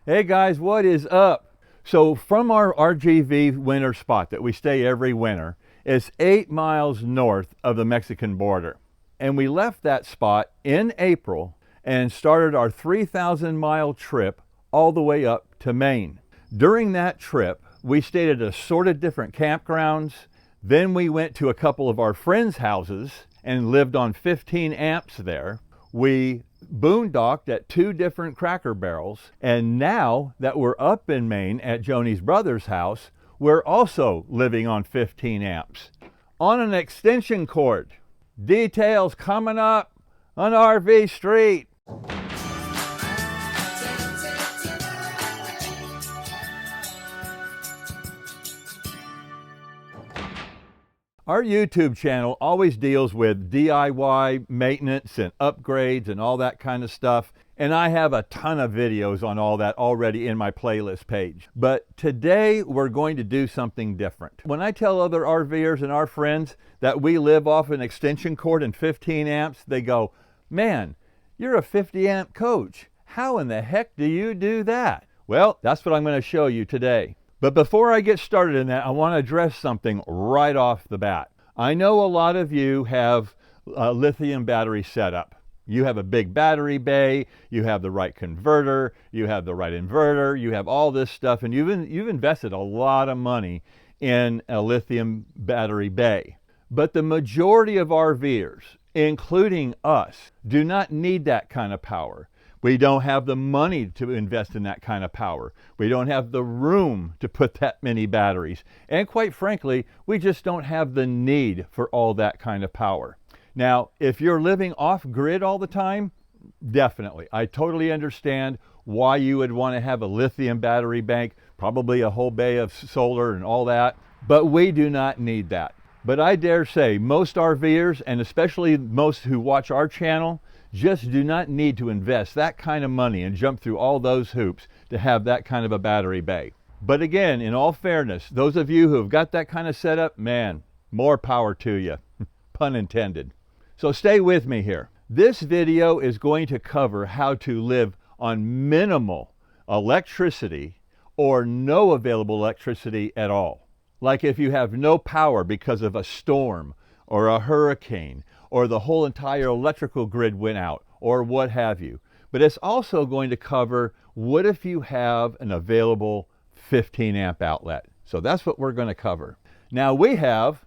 Hey guys, what is up? So from our RGV winter spot that we stay every winter, it's 8 miles north of the Mexican border. And we left that spot in April and started our 3,000-mile trip all the way up to Maine. During that trip, we stayed at assorted different campgrounds. Then we went to a couple of our friends' houses and lived on 15 amps there. We boondocked at 2 different Cracker Barrels, and now that we're up in Maine at Joni's brother's house, we're also living on 15 amps on an extension cord. Details coming up on RV Street. Our YouTube channel always deals with DIY maintenance and upgrades and all that kind of stuff. And I have a ton of videos on all that already in my playlist page. But today we're going to do something different. When I tell other RVers and our friends that we live off an extension cord and 15 amps, they go, "Man, you're a 50 amp coach. How in the heck do you do that?" Well, that's what I'm going to show you today. But before I get started in that, I want to address something right off the bat. I know a lot of you have a lithium battery setup. You have a big battery bay, you have the right converter, you have the right inverter, you have all this stuff, and you've invested a lot of money in a lithium battery bay. But the majority of RVers, including us, do not need that kind of power. We don't have the money to invest in that kind of power. We don't have the room to put that many batteries. And quite frankly, we just don't have the need for all that kind of power. Now, if you're living off grid all the time, definitely. I totally understand why you would want to have a lithium battery bank, probably a whole bay of solar and all that, but we do not need that. But I dare say most RVers, and especially most who watch our channel, just do not need to invest that kind of money and jump through all those hoops to have that kind of a battery bay. But again, in all fairness, those of you who have got that kind of setup, man, more power to you, pun intended. So stay with me here. This video is going to cover how to live on minimal electricity or no available electricity at all. Like if you have no power because of a storm or a hurricane, or the whole entire electrical grid went out, or what have you. But it's also going to cover what if you have an available 15 amp outlet. So that's what we're going to cover. Now we have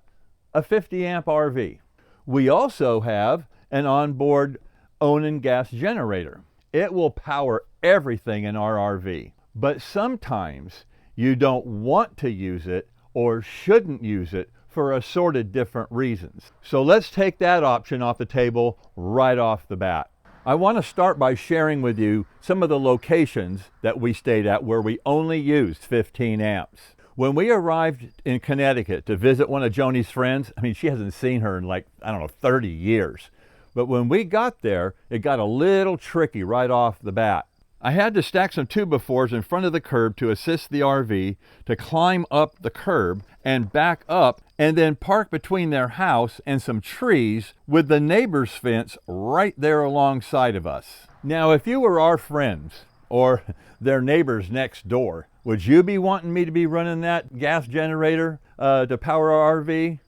a 50 amp RV. We also have an onboard Onan gas generator. It will power everything in our RV. But sometimes you don't want to use it or shouldn't use it for assorted different reasons. So let's take that option off the table right off the bat. I want to start by sharing with you some of the locations that we stayed at where we only used 15 amps. When we arrived in Connecticut to visit one of Joni's friends, I mean, she hasn't seen her in like, 30 years. But when we got there, it got a little tricky right off the bat. I had to stack some 2x4s in front of the curb to assist the RV to climb up the curb and back up and then park between their house and some trees with the neighbor's fence right there alongside of us. Now, if you were our friends or their neighbors next door, would you be wanting me to be running that gas generator to power our RV?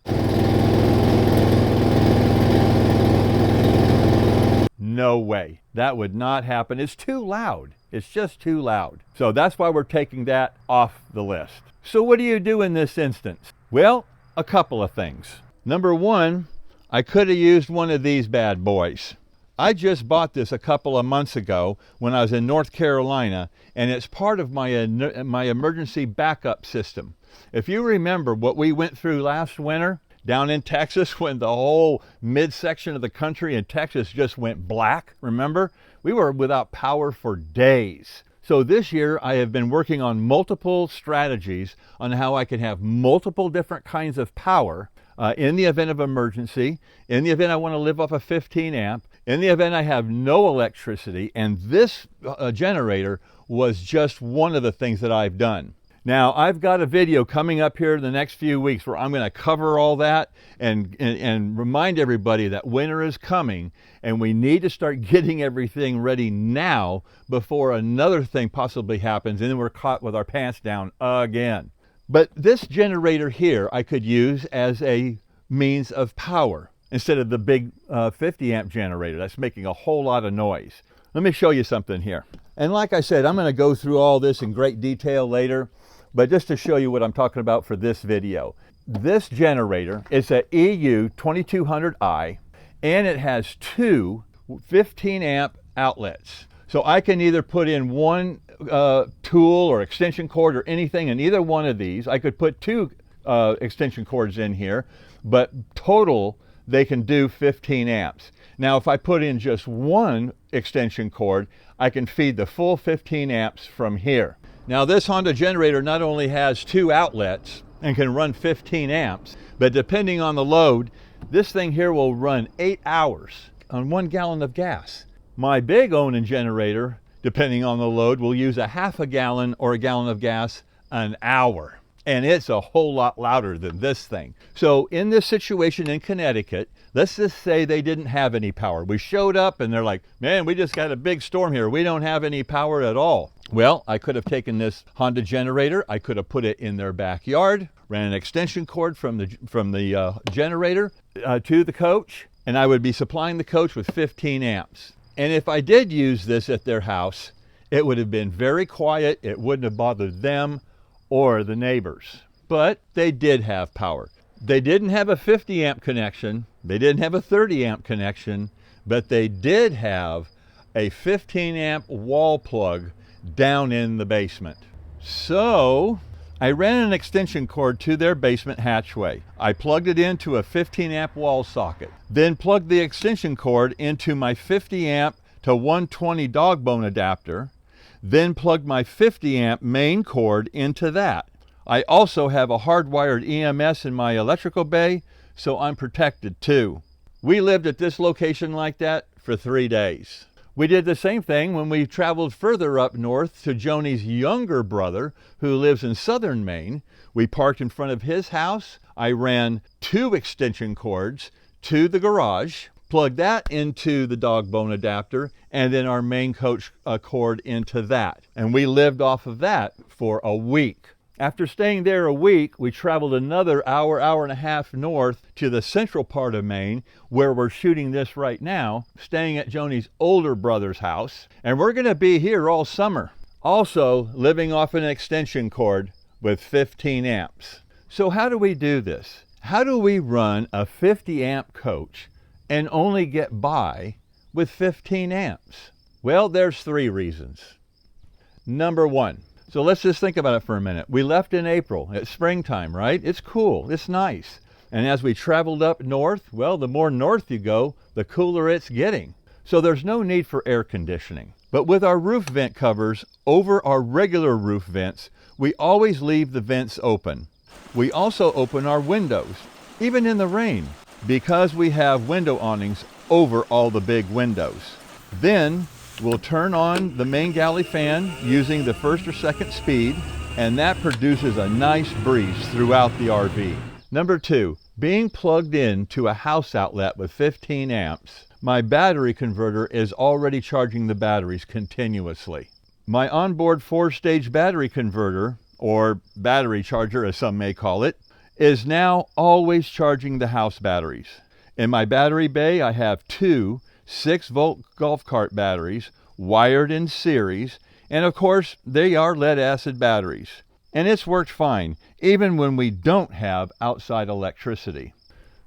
No way. That would not happen. It's too loud. It's just too loud. So that's why we're taking that off the list. So what do you do in this instance? Well, a couple of things. Number one, I could have used one of these bad boys. I just bought this a couple of months ago when I was in North Carolina, and it's part of my emergency backup system. If you remember what we went through last winter, down in Texas, when the whole midsection of the country in Texas just went black, remember? We were without power for days. So this year I have been working on multiple strategies on how I can have multiple different kinds of power in the event of emergency, in the event I want to live off a 15 amp, in the event I have no electricity, and this generator was just one of the things that I've done. Now, I've got a video coming up here in the next few weeks where I'm going to cover all that and remind everybody that winter is coming and we need to start getting everything ready now before another thing possibly happens and then we're caught with our pants down again. But this generator here I could use as a means of power instead of the big 50 amp generator that's making a whole lot of noise. Let me show you something here. And like I said, I'm going to go through all this in great detail later. But just to show you what I'm talking about for this video, this generator is a EU2200i and it has two 15 amp outlets. So I can either put in one tool or extension cord or anything in either one of these. I could put two extension cords in here, but total they can do 15 amps. Now if I put in just one extension cord, I can feed the full 15 amps from here. Now this Honda generator not only has two outlets and can run 15 amps, but depending on the load, this thing here will run 8 hours on 1 gallon of gas. My big Onan generator, depending on the load, will use a half a gallon or a gallon of gas an hour. And it's a whole lot louder than this thing. So in this situation in Connecticut, let's just say they didn't have any power. We showed up and they're like, man, we just got a big storm here. We don't have any power at all. Well, I could have taken this Honda generator, I could have put it in their backyard, ran an extension cord from the generator to the coach, and I would be supplying the coach with 15 amps. And if I did use this at their house, it would have been very quiet. It wouldn't have bothered them or the neighbors. But they did have power. They didn't have a 50 amp connection. They didn't have a 30 amp connection, but they did have a 15 amp wall plug down in the basement. So I ran an extension cord to their basement hatchway. I plugged it into a 15 amp wall socket, then plugged the extension cord into my 50 amp to 120 dog bone adapter, then plugged my 50 amp main cord into that. I also have a hardwired EMS in my electrical bay, so I'm protected too. We lived at this location like that for 3 days. We did the same thing when we traveled further up north to Joni's younger brother who lives in southern Maine. We parked in front of his house. I ran 2 extension cords to the garage, plugged that into the dog bone adapter, and then our main coach cord into that. And we lived off of that for a week. After staying there a week, we traveled another hour, hour and a half north to the central part of Maine, where we're shooting this right now, staying at Joni's older brother's house. And we're going to be here all summer. Also living off an extension cord with 15 amps. So how do we do this? How do we run a 50 amp coach and only get by with 15 amps? Well, there's 3 reasons. Number 1. So let's just think about it for a minute. We left in April. It's springtime, right? It's cool. It's nice. And as we traveled up north, well, the more north you go, the cooler it's getting. So there's no need for air conditioning. But with our roof vent covers over our regular roof vents, we always leave the vents open. We also open our windows, even in the rain, because we have window awnings over all the big windows. Then we'll turn on the main galley fan using the 1st or 2nd speed, and that produces a nice breeze throughout the RV. Number 2, being plugged in to a house outlet with 15 amps, my battery converter is already charging the batteries continuously. My onboard 4-stage battery converter, or battery charger as some may call it, is now always charging the house batteries. In my battery bay, I have 2 6-volt golf cart batteries wired in series, and of course they are lead acid batteries, and it's worked fine even when we don't have outside electricity.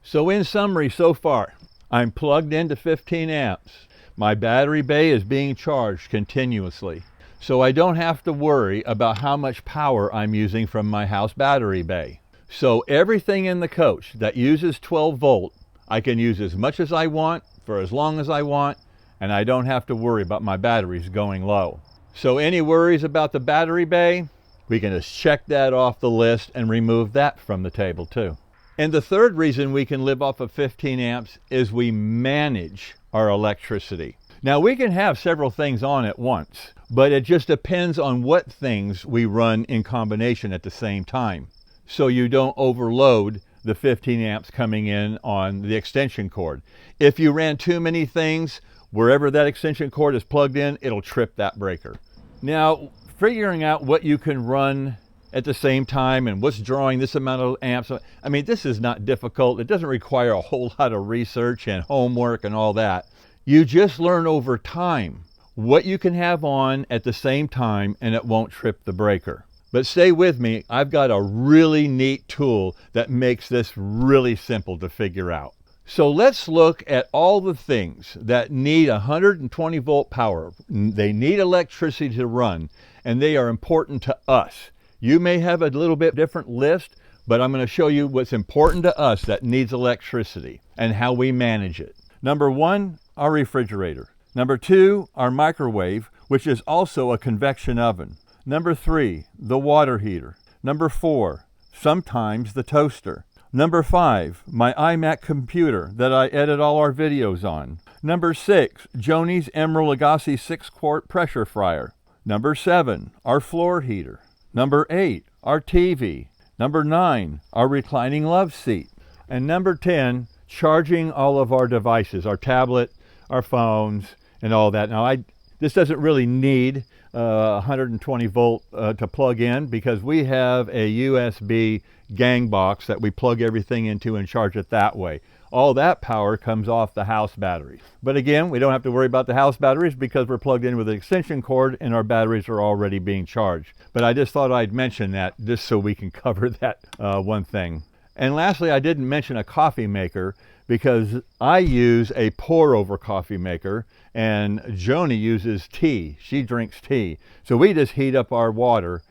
So in summary, so far I'm plugged into 15 amps. My battery bay is being charged continuously, so I don't have to worry about how much power I'm using from my house battery bay. So everything in the coach that uses 12 volt I can use as much as I want for as long as I want, and I don't have to worry about my batteries going low. So any worries about the battery bay, we can just check that off the list and remove that from the table too. And the 3rd reason we can live off of 15 amps is we manage our electricity. Now we can have several things on at once. but it just depends on what things we run in combination at the same time, so you don't overload the 15 amps coming in on the extension cord. If you ran too many things, wherever that extension cord is plugged in, it'll trip that breaker. Now, figuring out what you can run at the same time and what's drawing this amount of amps, I mean, this is not difficult. It doesn't require a whole lot of research and homework and all that. You just learn over time what you can have on at the same time and it won't trip the breaker. But stay with me, I've got a really neat tool that makes this really simple to figure out. So let's look at all the things that need 120 volt power. They need electricity to run, and they are important to us. You may have a little bit different list, but I'm going to show you what's important to us that needs electricity and how we manage it. Number one, our refrigerator. Number two, our microwave, which is also a convection oven. Number three, the water heater. Number four, sometimes the toaster. Number five, my iMac computer that I edit all our videos on. Number six, Joni's Emerald Lagasse 6-quart pressure fryer. Number seven, our floor heater. Number eight, our TV. Number nine, our reclining love seat. And number 10, charging all of our devices, our tablet, our phones, and all that. Now, this doesn't really need 120 volt to plug in, because we have a USB gang box that we plug everything into and charge it that way. All that power comes off the house batteries. But again, we don't have to worry about the house batteries because we're plugged in with an extension cord and our batteries are already being charged. But I just thought I'd mention that just so we can cover that one thing. And lastly, I didn't mention a coffee maker because I use a pour over coffee maker and Joni uses tea. She drinks tea. So we just heat up our water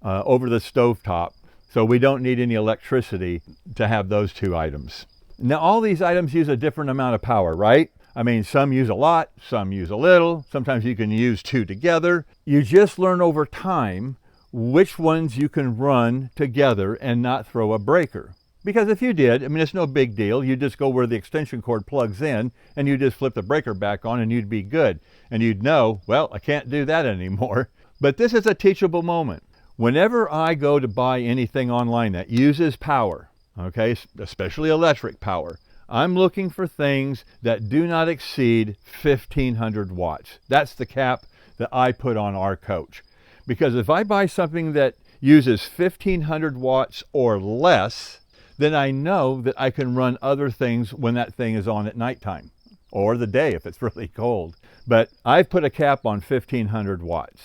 over the stovetop, so we don't need any electricity to have those two items. Now, all these items use a different amount of power, right? I mean, some use a lot, some use a little. Sometimes you can use two together. You just learn over time which ones you can run together and not throw a breaker. Because if you did, I mean, it's no big deal. You just go where the extension cord plugs in and you just flip the breaker back on and you'd be good. And you'd know, well, I can't do that anymore. But this is a teachable moment. Whenever I go to buy anything online that uses power, okay, especially electric power, I'm looking for things that do not exceed 1500 watts. That's the cap that I put on our coach. Because if I buy something that uses 1500 watts or less, then I know that I can run other things when that thing is on at nighttime or the day if it's really cold. But I've put a cap on 1500 watts.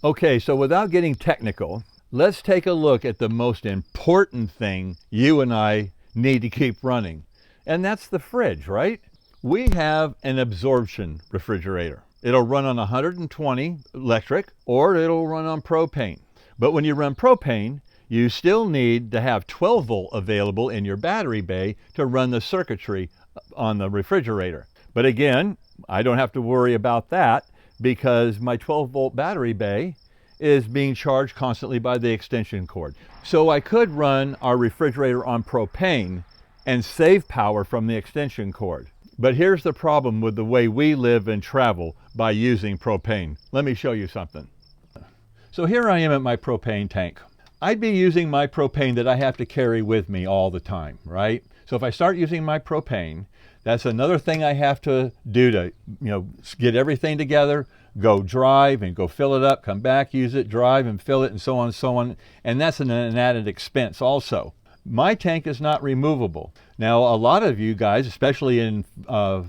Okay, so without getting technical, let's take a look at the most important thing you and I need to keep running. And that's the fridge, right? We have an absorption refrigerator. It'll run on 120 electric or it'll run on propane. But when you run propane, you still need to have 12 volt available in your battery bay to run the circuitry on the refrigerator. But again, I don't have to worry about that because my 12 volt battery bay is being charged constantly by the extension cord. So I could run our refrigerator on propane and save power from the extension cord. But here's the problem with the way we live and travel by using propane. Let me show you something. So here I am at my propane tank. I'd be using my propane that I have to carry with me all the time, right? So if I start using my propane, that's another thing I have to do to, get everything together, go drive and go fill it up, come back, use it, drive and fill it, and so on and so on. And that's an added expense also. My tank is not removable. Now, a lot of you guys, especially in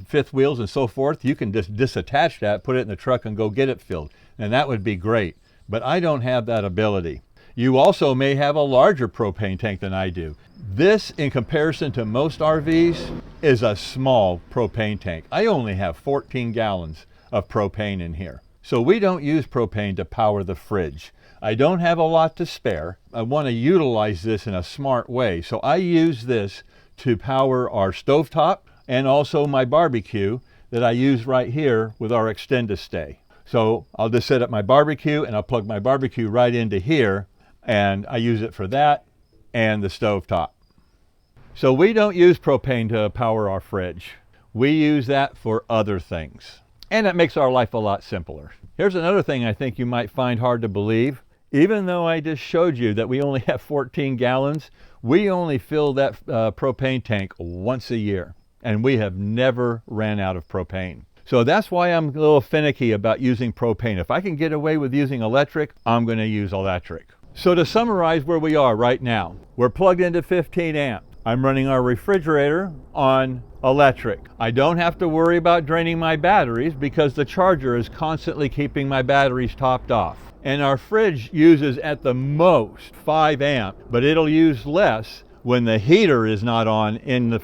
fifth wheels and so forth, you can just disattach that, put it in the truck and go get it filled. And that would be great. But I don't have that ability. You also may have a larger propane tank than I do. This, in comparison to most RVs, is a small propane tank. I only have 14 gallons of propane in here. So we don't use propane to power the fridge. I don't have a lot to spare. I want to utilize this in a smart way. So I use this to power our stovetop and also my barbecue that I use right here with our Extend-A-Stay. So I'll just set up my barbecue and I'll plug my barbecue right into here, and I use it for that and the stovetop. So we don't use propane to power our fridge. We use that for other things. and it makes our life a lot simpler. Here's another thing I think you might find hard to believe. Even though I just showed you that we only have 14 gallons, we only fill that propane tank once a year, and we have never ran out of propane. So that's why I'm a little finicky about using propane. If I can get away with using electric, I'm going to use electric. So to summarize where we are right now, we're plugged into 15 amp. I'm running our refrigerator on electric. I don't have to worry about draining my batteries because the charger is constantly keeping my batteries topped off. And our fridge uses at the most 5 amp, but it'll use less when the heater is not on in the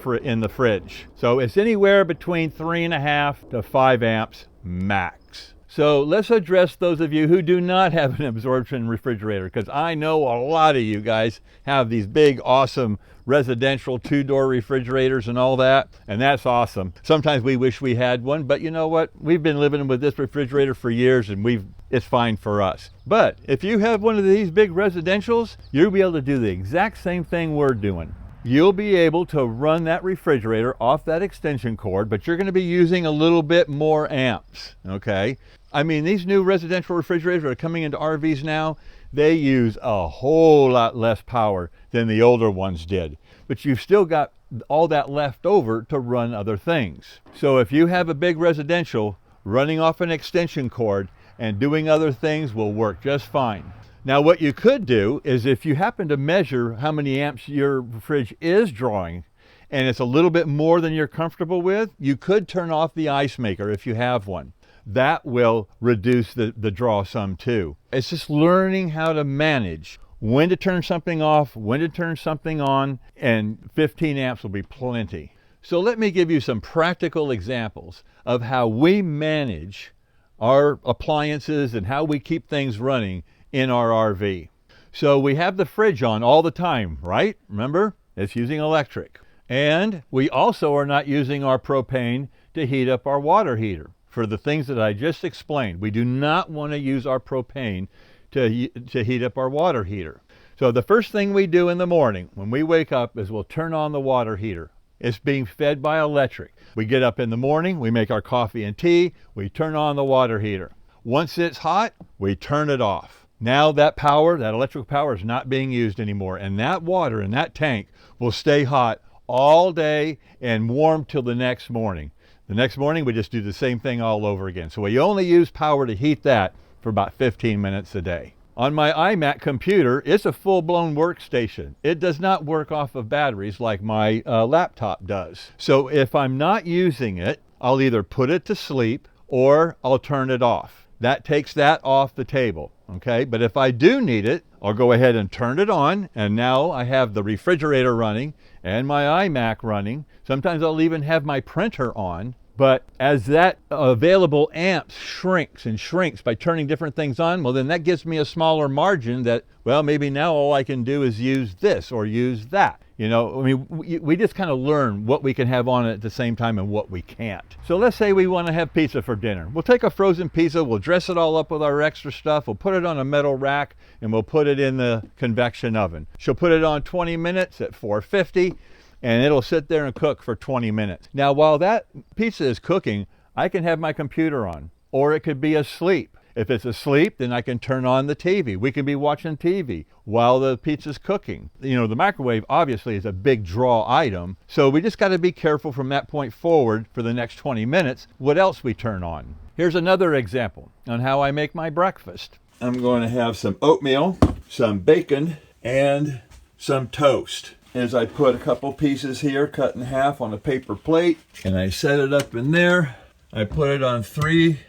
fridge. So it's anywhere between 3.5 to 5 amps max. So let's address those of you who do not have an absorption refrigerator, because I know a lot of you guys have these big, awesome residential 2-door refrigerators and all that, and that's awesome. Sometimes we wish we had one, but you know what? We've been living with this refrigerator for years, and it's fine for us. But if you have one of these big residentials, you'll be able to do the exact same thing we're doing. You'll be able to run that refrigerator off that extension cord, but you're going to be using a little bit more amps, okay? I mean, these new residential refrigerators that are coming into RVs now, they use a whole lot less power than the older ones did. But you've still got all that left over to run other things. So if you have a big residential, running off an extension cord and doing other things will work just fine. Now what you could do is, if you happen to measure how many amps your fridge is drawing and it's a little bit more than you're comfortable with, you could turn off the ice maker if you have one. That will reduce the draw some too. It's just learning how to manage when to turn something off, when to turn something on, and 15 amps will be plenty. So let me give you some practical examples of how we manage our appliances and how we keep things running in our RV. So we have the fridge on all the time, right? Remember, it's using electric. And we also are not using our propane to heat up our water heater. For the things that I just explained, we do not want to use our propane to heat up our water heater. So the first thing we do in the morning when we wake up is we'll turn on the water heater. It's being fed by electric. We get up in the morning, we make our coffee and tea, we turn on the water heater. Once it's hot, we turn it off. Now that power, that electrical power, is not being used anymore, and that water in that tank will stay hot all day and warm till the next morning. The next morning we just do the same thing all over again. So we only use power to heat that for about 15 minutes a day. On my iMac computer, it's a full-blown workstation. It does not work off of batteries like my laptop does. So if I'm not using it, I'll either put it to sleep or I'll turn it off. That takes that off the table, okay? But if I do need it, I'll go ahead and turn it on, and now I have the refrigerator running and my iMac running. Sometimes I'll even have my printer on. But as that available amps shrinks and shrinks by turning different things on, well, then that gives me a smaller margin that, well, maybe now all I can do is use this or use that. You know, I mean, we just kind of learn what we can have on at the same time and what we can't. So let's say we want to have pizza for dinner. We'll take a frozen pizza, we'll dress it all up with our extra stuff, we'll put it on a metal rack, and we'll put it in the convection oven. She'll put it on 20 minutes at 450. And it'll sit there and cook for 20 minutes. Now, while that pizza is cooking, I can have my computer on, or it could be asleep. If it's asleep, then I can turn on the TV. We can be watching TV while the pizza's cooking. You know, the microwave obviously is a big draw item, so we just got to be careful from that point forward for the next 20 minutes what else we turn on. Here's another example on how I make my breakfast. I'm going to have some oatmeal, some bacon, and some toast. Is I put a couple pieces here cut in half on a paper plate, and I set it up in there. I put it on 3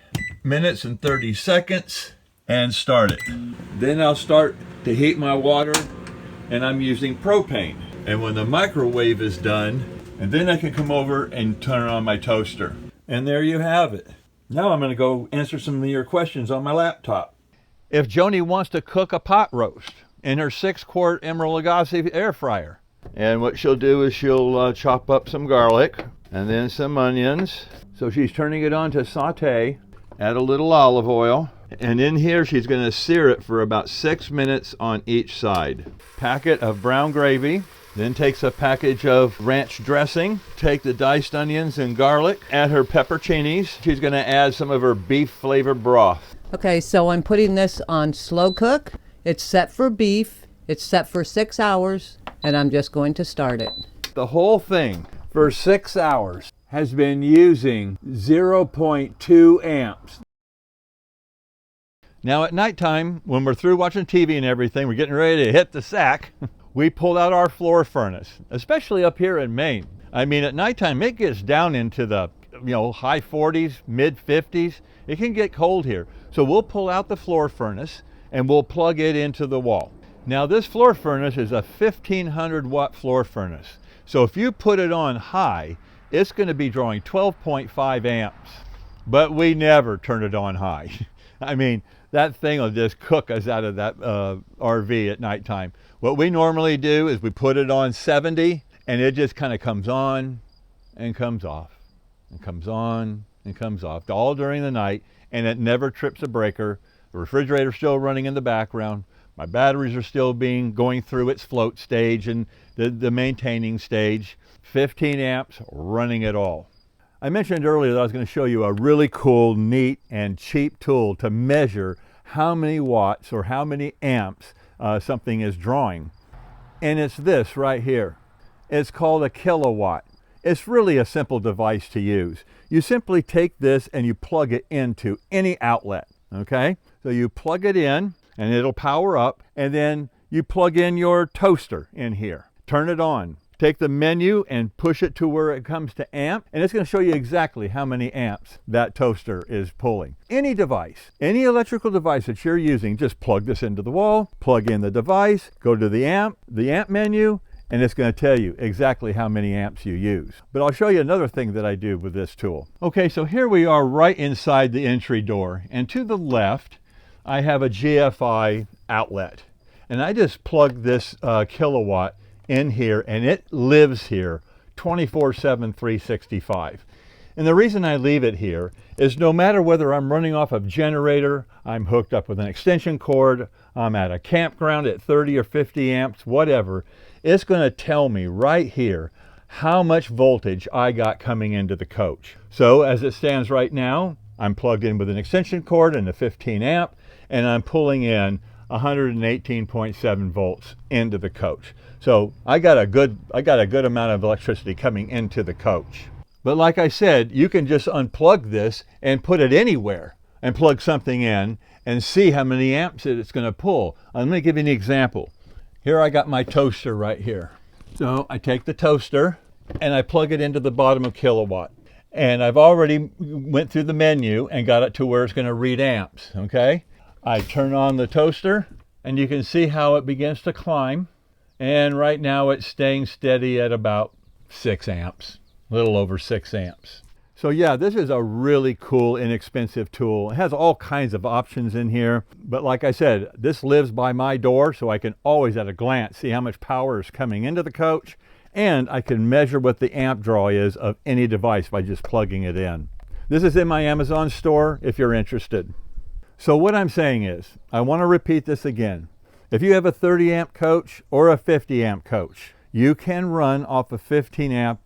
minutes and 30 seconds and start it. Then I'll start to heat my water, and I'm using propane. And when the microwave is done, and then I can come over and turn on my toaster. And there you have it. Now I'm going to go answer some of your questions on my laptop. If Joni wants to cook a pot roast in her 6-quart Emerald Lagasse air fryer, and what she'll do is she'll chop up some garlic and then some onions. So she's turning it on to saute, add a little olive oil, and in here she's going to sear it for about 6 minutes on each side. Packet of brown gravy, Then takes a package of ranch dressing, take the diced onions and garlic, add her pepperoncinis. She's gonna add some of her beef flavored broth. Okay, so I'm putting this on slow cook. It's set for beef. It's set for 6 hours, and I'm just going to start it. The whole thing for 6 hours has been using 0.2 amps. Now at nighttime, when we're through watching TV and everything, we're getting ready to hit the sack, we pull out our floor furnace, especially up here in Maine. I mean, at nighttime, it gets down into the high 40s, mid 50s. It can get cold here. So we'll pull out the floor furnace and we'll plug it into the wall. Now this floor furnace is a 1500 watt floor furnace. So if you put it on high, it's going to be drawing 12.5 amps. But we never turn it on high. I mean, that thing will just cook us out of that RV at nighttime. What we normally do is we put it on 70 and it just kind of comes on and comes off and comes on and comes off all during the night, and it never trips a breaker. The refrigerator's still running in the background. My batteries are still going through its float stage and the maintaining stage. 15 amps running it all. I mentioned earlier that I was going to show you a really cool, neat, and cheap tool to measure how many watts or how many amps something is drawing. And it's this right here. It's called a kilowatt. It's really a simple device to use. You simply take this and you plug it into any outlet, okay? So you plug it in and it'll power up, and then you plug in your toaster in here. Turn it on. Take the menu and push it to where it comes to amp, and it's going to show you exactly how many amps that toaster is pulling. Any device, any electrical device that you're using, just plug this into the wall, plug in the device, go to the amp menu, and it's going to tell you exactly how many amps you use. But I'll show you another thing that I do with this tool. Okay, so here we are right inside the entry door, and to the left, I have a GFI outlet, and I just plug this kilowatt in here, and it lives here 24/7, 365. And the reason I leave it here is no matter whether I'm running off a generator, I'm hooked up with an extension cord, I'm at a campground at 30 or 50 amps, whatever, it's going to tell me right here how much voltage I got coming into the coach. So as it stands right now, I'm plugged in with an extension cord and a 15 amp, and I'm pulling in 118.7 volts into the coach. So I got a good amount of electricity coming into the coach. But like I said, you can just unplug this and put it anywhere and plug something in and see how many amps it's going to pull. Let me give you an example. Here I got my toaster right here. So I take the toaster and I plug it into the bottom of kilowatt. And I've already went through the menu and got it to where it's going to read amps, okay? I turn on the toaster and you can see how it begins to climb. And right now it's staying steady at about 6 amps, a little over 6 amps. So yeah, this is a really cool, inexpensive tool. It has all kinds of options in here. But like I said, this lives by my door, so I can always at a glance see how much power is coming into the coach. And I can measure what the amp draw is of any device by just plugging it in. This is in my Amazon store if you're interested. So what I'm saying is, I want to repeat this again. If you have a 30 amp coach or a 50 amp coach, you can run off of 15 amp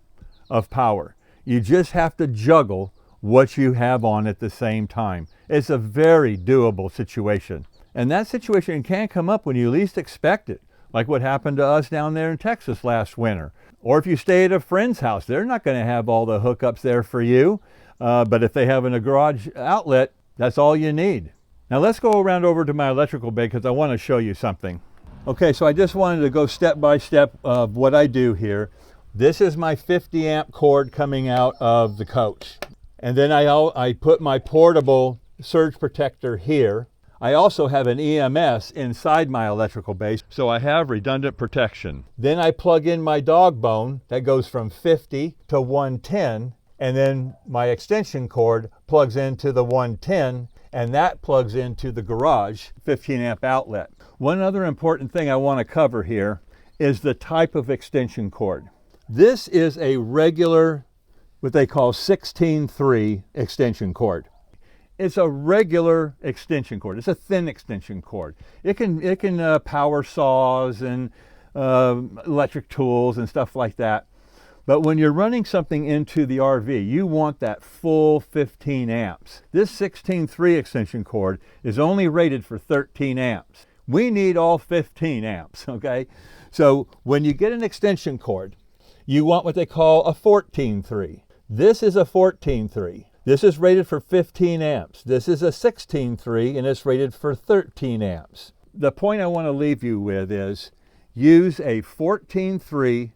of power. You just have to juggle what you have on at the same time. It's a very doable situation. And that situation can come up when you least expect it, like what happened to us down there in Texas last winter. Or if you stay at a friend's house, they're not going to have all the hookups there for you. But if they have in a garage outlet, that's all you need. Now let's go around over to my electrical bay because I want to show you something. Okay, so I just wanted to go step by step of what I do here. This is my 50 amp cord coming out of the coach. And then I put my portable surge protector here. I also have an EMS inside my electrical base, so I have redundant protection. Then I plug in my dog bone that goes from 50 to 110, and then my extension cord plugs into the 110, and that plugs into the garage 15 amp outlet. One other important thing I want to cover here is the type of extension cord. This is a regular, what they call 16-3 extension cord. It's a regular extension cord. It's a thin extension cord. It can power saws and electric tools and stuff like that. But when you're running something into the RV, you want that full 15 amps. This 16.3 extension cord is only rated for 13 amps. We need all 15 amps, okay? So when you get an extension cord, you want what they call a 14.3. This is a 14.3. This is rated for 15 amps. This is a 16.3 and it's rated for 13 amps. The point I want to leave you with is use a 14.3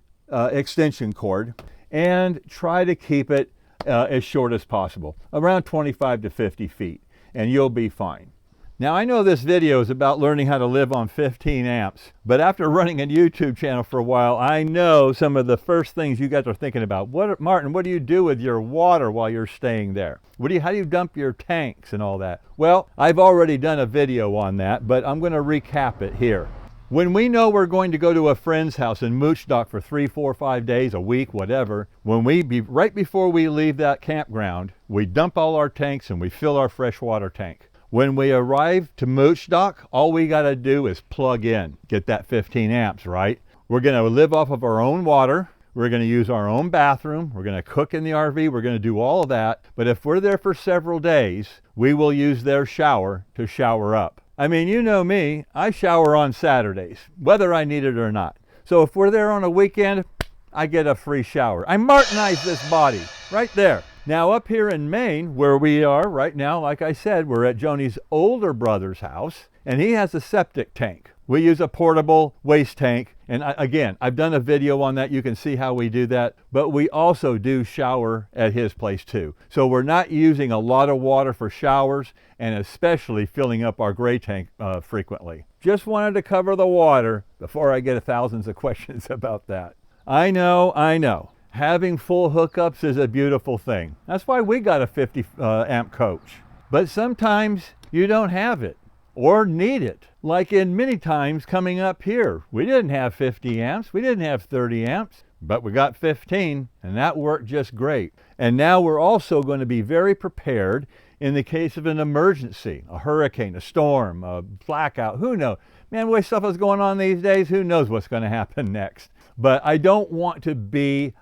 extension cord and try to keep it as short as possible, around 25 to 50 feet, and you'll be fine. Now, I know this video is about learning how to live on 15 amps, but after running a YouTube channel for a while, I know some of the first things you guys are thinking about. Martin, what do you do with your water while you're staying there? How do you dump your tanks and all that? Well, I've already done a video on that, but I'm going to recap it here. When we know we're going to go to a friend's house and mooch dock for 3, 4, 5 days, a week, whatever, right before we leave that campground, we dump all our tanks and we fill our freshwater tank. When we arrive to mooch dock, all we got to do is plug in, get that 15 amps, right? We're going to live off of our own water. We're going to use our own bathroom. We're going to cook in the RV. We're going to do all of that. But if we're there for several days, we will use their shower to shower up. I mean, you know me, I shower on Saturdays, whether I need it or not. So if we're there on a weekend, I get a free shower. I Martinize this body right there. Now up here in Maine, where we are right now, like I said, we're at Joni's older brother's house, and he has a septic tank. We use a portable waste tank, and again, I've done a video on that. You can see how we do that, but we also do shower at his place too. So we're not using a lot of water for showers, and especially filling up our gray tank frequently. Just wanted to cover the water before I get thousands of questions about that. I know. Having full hookups is a beautiful thing. That's why we got a 50 amp coach. But sometimes you don't have it or need it. Like in many times coming up here, we didn't have 50 amps, we didn't have 30 amps, but we got 15, and that worked just great. And now we're also going to be very prepared in the case of an emergency, a hurricane, a storm, a blackout, who knows? Man, the way stuff is going on these days, who knows what's going to happen next? But I don't want to be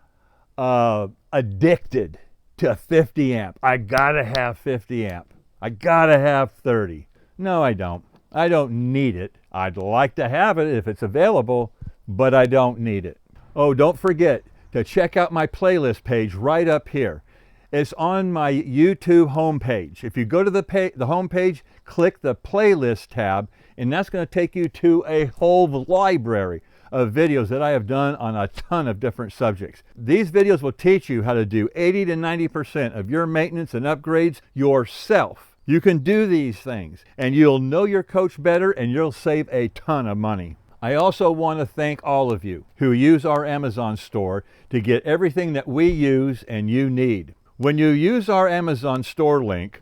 addicted to 50 amp. I gotta have 50 amp. I gotta have 30. No, I don't. I don't need it. I'd like to have it if it's available, but I don't need it. Oh, don't forget to check out my playlist page right up here. It's on my YouTube homepage. If you go to the homepage, click the playlist tab, and that's going to take you to a whole library of videos that I have done on a ton of different subjects. These videos will teach you how to do 80 to 90% of your maintenance and upgrades yourself. You can do these things, and you'll know your coach better, and you'll save a ton of money. I also want to thank all of you who use our Amazon store to get everything that we use and you need. When you use our Amazon store link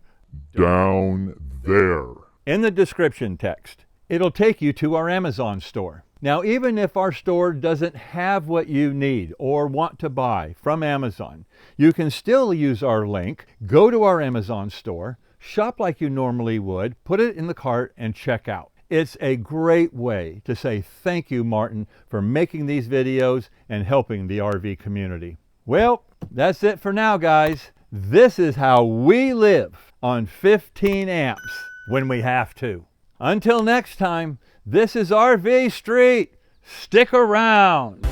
down there in the description text, it'll take you to our Amazon store. Now, even if our store doesn't have what you need or want to buy from Amazon, you can still use our link, go to our Amazon store, shop like you normally would, put it in the cart, and check out. It's a great way to say thank you, Martin, for making these videos and helping the RV community. Well, that's it for now, guys. This is how we live on 15 amps when we have to. Until next time, this is RV Street. Stick around.